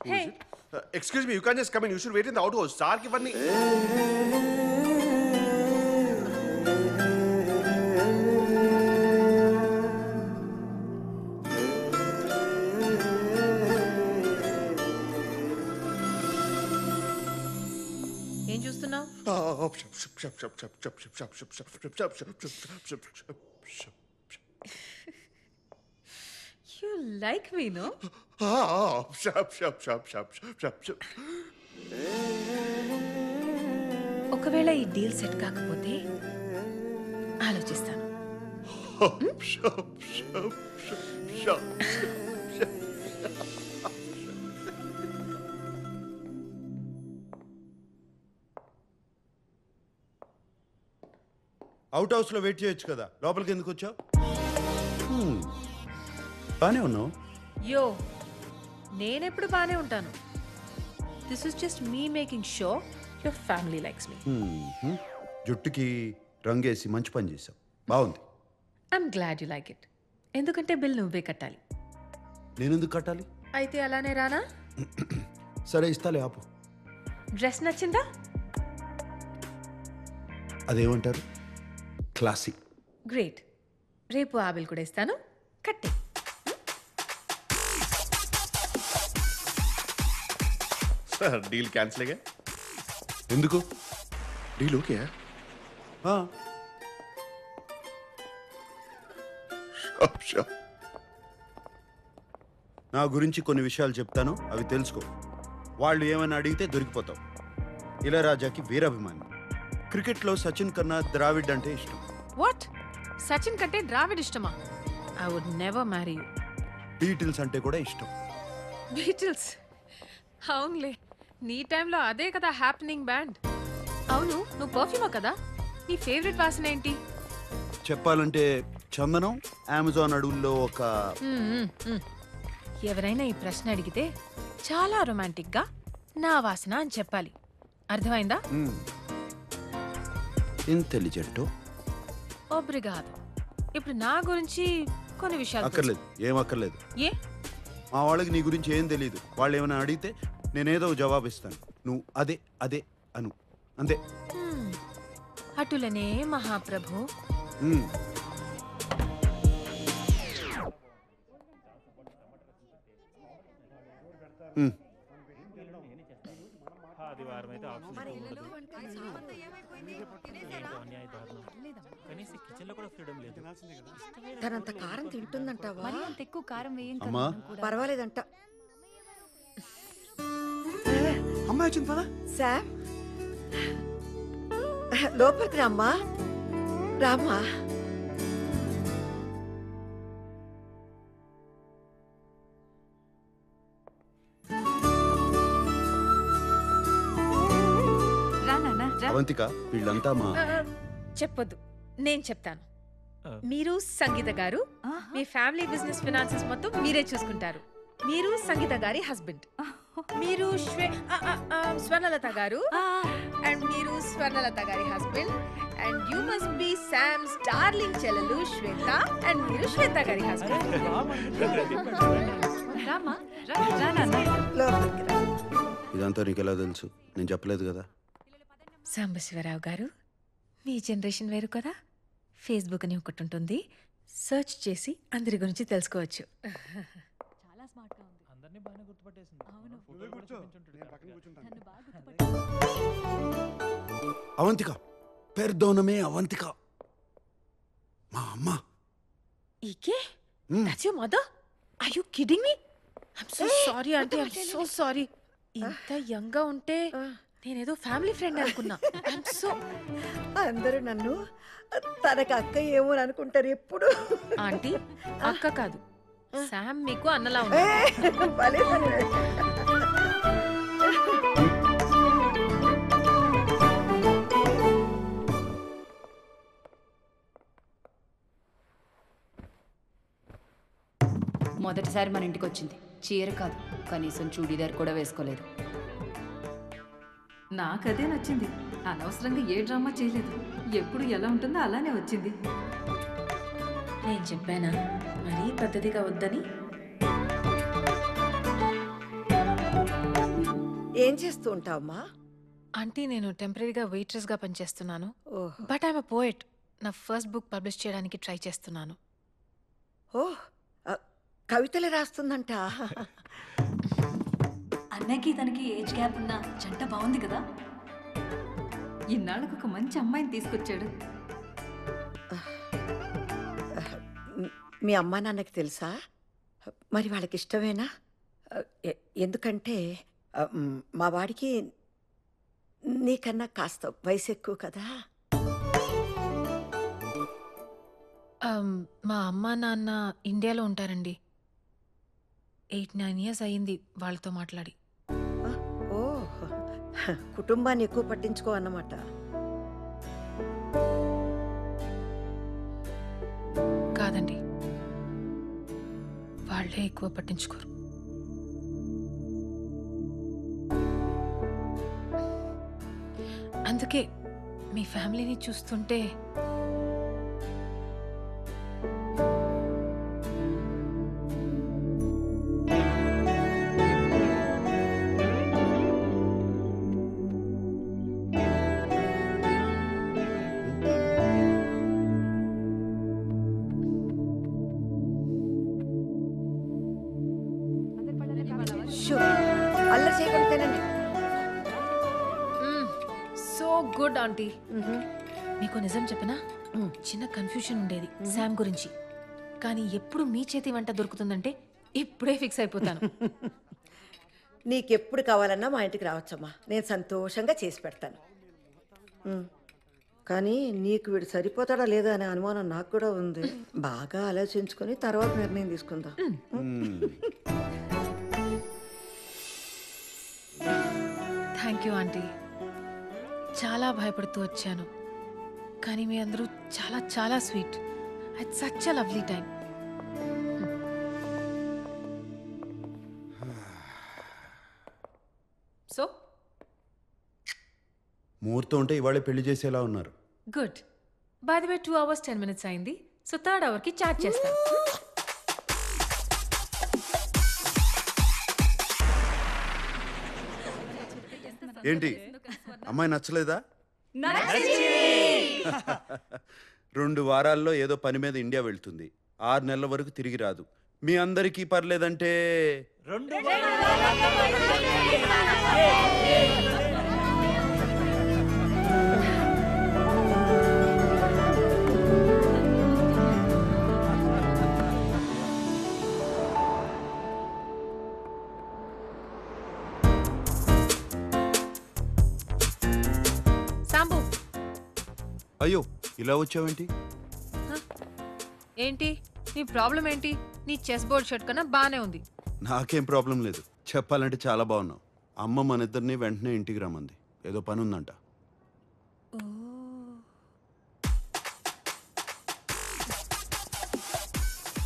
Who is it? Excuse me, you can't just come in. You should wait in the outhouse. Sir ki vanni. ఏం చూస్తున్నావు? You like me, no? ఒకవేళ ఈ deal set కాకపోతే ఆలోచిస్తాను. Out హౌస్లో wait చేయొచ్చు కదా, లోపలికి ఎందుకు వచ్చావు? బానే ఉన్నావు. యో, నేనెప్పుడు బానే ఉంటాను. This is just me making sure your family likes me. జుట్టుకి రంగేసి మంచి పని చేసావు, బాగుంది. I'm glad you like it. ఎందుకంటే బిల్ నువ్వే కట్టాలి. నేనెందుకు కట్టాలి? అయితే అలానే రానా? సరే ఇస్తాలే, ఆపు. డ్రెస్ నచ్చిందా? అదేమంటారు, క్లాసిక్. గ్రేట్. రేపు ఆ బిల్ కూడా ఇస్తాను, కట్టే. డీల్ క్యాన్సిల్ అయ్యా? ఎందుకు? Deal okay. నా గురించి కొన్ని విషయాలు చెప్తాను, అవి తెలుసుకో. వాళ్ళు ఏమైనా అడిగితే దొరికిపోతావు. ఇళయరాజాకి వీరాభిమాని. క్రికెట్లో సచిన్ కన్నా ద్రావిడ్ అంటే ఇష్టం. వాట్? సచిన్ కంటే ద్రావిడ్ ఇష్టమా? I would never marry you. Beatles అంటే కూడా ఇష్టం. బీటిల్స్? అవునులే, నీ టైంలో అదే కదా హ్యాపెనింగ్ బ్యాండ్. అవును, నువ్వు పర్ఫ్యూమా కదా? నీ ఫేవరెట్ వాసన ఏంటి? చెప్పాలంటే చందనం. అమెజాన్ అడవుల్లో ఒక ఎవరైనా ఈ ప్రశ్న అడిగితే చాలా రొమాంటిక్ గా నా వాసన అని చెప్పాలి. అర్థమైందా? ఇంటెలిజెంట్. ఒబ్రిగాదో. ఇప్పుడు నా గురించి కొన్ని విషయాలు అక్కర్లేదు, ఏం అక్కర్లేదు. ఏ? మా వాళ్ళకి నీ గురించి ఏం తెలియదు. వాళ్ళు ఏమైనా అడిగితే నేనేదో జవాబు ఇస్తాను, నువ్వు అదే అదే అను, అంతే. అటులనే మహాప్రభు. తనంత కారం తింటుందంటావా? అంత ఎక్కువ కారం వేయం. పర్వాలేదంట. అమ్మా వచ్చింది పదా. శామ్, లోపలికి రామ్మా. రామ్మా. అవంతిక, వీళ్ళంతా మా... చెప్పొద్దు, నేను చెప్తాను. మీరు సంగీత గారు, మీ ఫ్యామిలీ బిజినెస్ ఫినాన్సెస్ మొత్తం మీరే చూసుకుంటారు. మీరు సంగీత గారి హస్బెండ్. మీరు స్వర్ణలత గారు, అండ్ మీరు స్వర్ణలత గారి husband. And you must be Sam's darling చెల్లెలు శ్వేత, అండ్ మీరు శ్వేత గారి హస్బెండ్. ఇదంతా నీకు ఎలా తెలుసు? నేను చెప్పలేదు కదా. సాంబశివరావు గారు, మీ జనరేషన్ వేరు కదా. ఫేస్బుక్ అని ఒకటి ఉంటుంది, సెర్చ్ చేసి అందరి గురించి తెలుసుకోవచ్చు. చాలా స్మార్ట్ గా ఉంది. అందరినీ బాగా గుర్తుపట్టేసింది. అవును. అవంతిక, పెర్దోనమే అవంతిక, మా అమ్మ. ఈకే? That's your mother? Are you kidding me? I'm so sorry auntie, I'm so sorry. ఇంత యంగ్ గా ఉంటే నేనేదో ఫ్యామిలీ ఫ్రెండ్ అనుకున్నా. అందరూ నన్ను తనకు అక్క ఏమో అనుకుంటారు ఎప్పుడు. ఆంటీ, అక్క కాదు, శామ్ మీకు అన్నలా ఉంది. మొదటిసారి మన ఇంటికి వచ్చింది. చీర కాదు, కనీసం చూడీదార్ కూడా వేసుకోలేదు. నాకదే నచ్చింది. అనవసరంగా ఏ డ్రామా చేయలేదు. ఎప్పుడు ఎలా ఉంటుందో అలానే వచ్చింది. నేను చెప్పానా మరీ పద్ధతిగా వద్దని? ఏం చేస్తూ ఉంటావమ్మా? ఆంటీ నేను టెంపరీగా వెయిట్రెస్గా పనిచేస్తున్నాను. ఓహ్ బట్ ఐఎమ్ అ పోయెట్. నా ఫస్ట్ బుక్ పబ్లిష్ చేయడానికి ట్రై చేస్తున్నాను. ఓహ్ కవితలు రాస్తుందంట. అన్నకి తనకి ఏజ్ గ్యాప్ ఉన్న జంట బాగుంది కదా. ఇన్నాళ్ళకు ఒక మంచి అమ్మాయిని తీసుకొచ్చాడు. మీ అమ్మా నాన్నకి తెలుసా? మరి వాళ్ళకి ఇష్టమేనా? ఎందుకంటే మా వాడికి నీకన్నా కాస్త వయసు ఎక్కువ కదా. మా అమ్మ నాన్న ఇండియాలో ఉంటారండి. 8-9 years అయ్యింది వాళ్ళతో మాట్లాడి. ఓ కుటుంబాన్ని ఎక్కువ పట్టించుకో అన్నమాట. కాదండి, వాళ్ళే ఎక్కువ పట్టించుకోరు. అందుకే మీ ఫ్యామిలీని చూస్తుంటే అల్లరి చేయగలిగితేనండి. So good aunty. మీకు నిజం చెప్పనా, చిన్న కన్ఫ్యూషన్ ఉండేది శామ్ గురించి. కానీ ఎప్పుడు మీ చేతి వంట దొరుకుతుందంటే ఇప్పుడే ఫిక్స్ అయిపోతాను. నీకెప్పుడు కావాలన్నా మా ఇంటికి రావచ్చమ్మా, నేను సంతోషంగా చేసి పెడతాను. కానీ నీకు వీడు సరిపోతాడా లేదా అనే అనుమానం నాకు కూడా ఉంది. బాగా ఆలోచించుకొని తర్వాత నిర్ణయం తీసుకుందాం. Thank you aunty. చాలా భయపడుతూ వచ్చాను, కానీ మీ అందరూ చాలా చాలా sweet. It's such a lovely time. So ముహూర్తం ఉంటే ఇవాళే పెళ్లి చేసేలా ఉన్నారు. Good. By the way 2 hours 10 minutes అయింది. సో 3rd hourకి చాట్ చేస్తాను. ఏంటి అమ్మాయి నచ్చలేదా? 2 వారాల్లో ఏదో పని మీద ఇండియా వెళ్తుంది. 6 నెలల వరకు తిరిగి రాదు. మీ అందరికీ పర్లేదంటే సాంబు, అయ్యో ఇలా వచ్చావేంటి? ఏంటి నీ ప్రాబ్లం ఏంటి? నీ చెస్ బోర్డ్ షర్ట్ కన్నా బానే ఉంది. నాకేం ప్రాబ్లం లేదు. చెప్పాలంటే చాలా బాగున్నావు. అమ్మ మన ఇద్దరిని వెంటనే ఇంటికి రమ్మంది. ఏదో పని ఉందంట.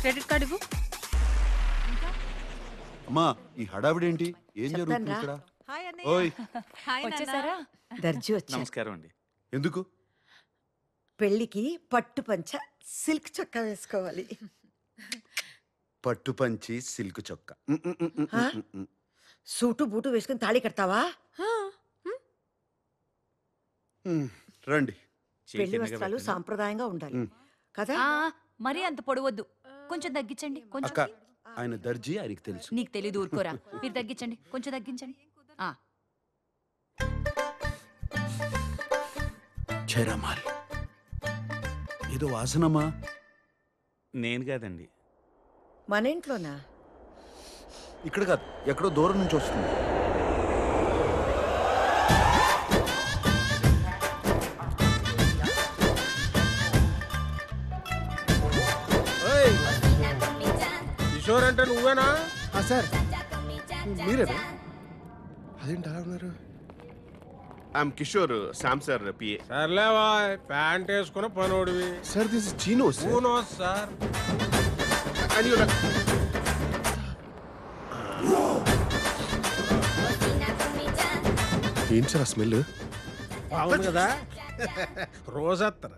క్రెడిట్ కార్డు ఇవ్వు. అమ్మా ఈ హడావిడేంటి? ఏం జరుగుతుంది ఇక్కడ? ఓయ్ వచ్చేసారా? దర్జీ వచ్చా. నమస్కారం అండి. ఎందుకు? పెళ్ళికి పట్టు పంచ సిల్క్ చొక్కా వేసుకోవాలి. పట్టు పంచి సిల్క్ చొక్క. సూటు బూటు వేసుకుని తాళి కడతావా? రండి. పెళ్లి వస్త్రాలు సాంప్రదాయంగా ఉండాలి కదా. మరీ అంత పొడవద్దు, కొంచెం తగ్గించండి. కొంచెం అక్క ఆయన దర్జీ, ఆయనకి తెలుసు. నీకు తెలీదు, ఊరుకోరా. మీరు తగ్గించండి, కొంచెం తగ్గించండి. చరమాల్ ఏదో వాసనమా? నేను కాదండి. మన ఇంట్లోనా? ఇక్కడ కాదు, ఎక్కడో దూరం నుంచి వస్తుంది. కిషోర్ అంటే నువ్వేనా? సార్ మీరేనా? అదేంటి అలా ఉన్నారు? I'm Kishore, Sam sir PA. సర్లేవా, ప్యాంట్ వేసుకున్న పనోడివి. సార్ దిస్ ఇస్ చీనో సార్. ఏంటి సార్ ఆ స్మెల్? బాగుంది కదా. రోజత్తర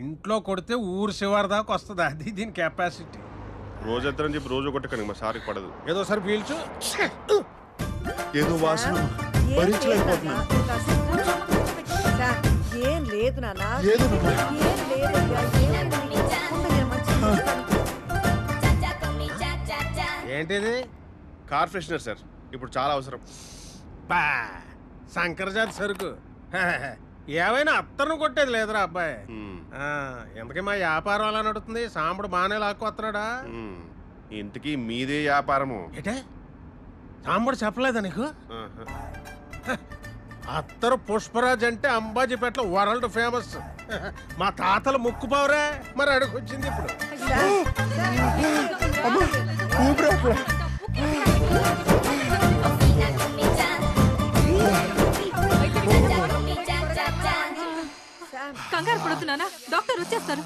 ఇంట్లో కొడితే ఊరు శివారు దాకా వస్తుంది. అది దీని కెపాసిటీ. రోజంతా చెప్పి రోజు కొట్టకండి, మా సార్కి పడదు. ఏదోసారి పీల్చు. ఏదో వాసన. ఏం భరించలేకపోతున్నాను. లేదు నాన్న. కాసేపు కూర్చో. సార్, ఏం లేదు నాన్న ఏదేనమ్మా? ఏం లేదయ్యా ఏమైంది? ఉండు, నేను మంచిగా చూస్తాను. ఏంటిది కార్ ఫ్రెషనర్ సార్ ఇప్పుడు చాలా అవసరం. బా శంకరజాతి సరుకు ఏమైనా అత్తను కొట్టేది లేదురా అబ్బాయి. మ్మ్. ఎందుకే మా వ్యాపారం అలా నడుతుంది? సాంబడు బాగానే లాక్కొస్తున్నాడా? మ్మ్. ఇంతకీ మీదే వ్యాపారము? ఏటే సాంబడు చెప్పలేదా నీకు? ఆహా. అత్తరు పుష్పరాజ్ అంటే అంబాజీపేటలో వరల్డ్ ఫేమస్. మా తాతలు ముక్కుపోవరే, మరి అడుగొచ్చింది ఇప్పుడు. కంగారు పడుతున్నానా? డాక్టర్ వచ్చేస్తారు.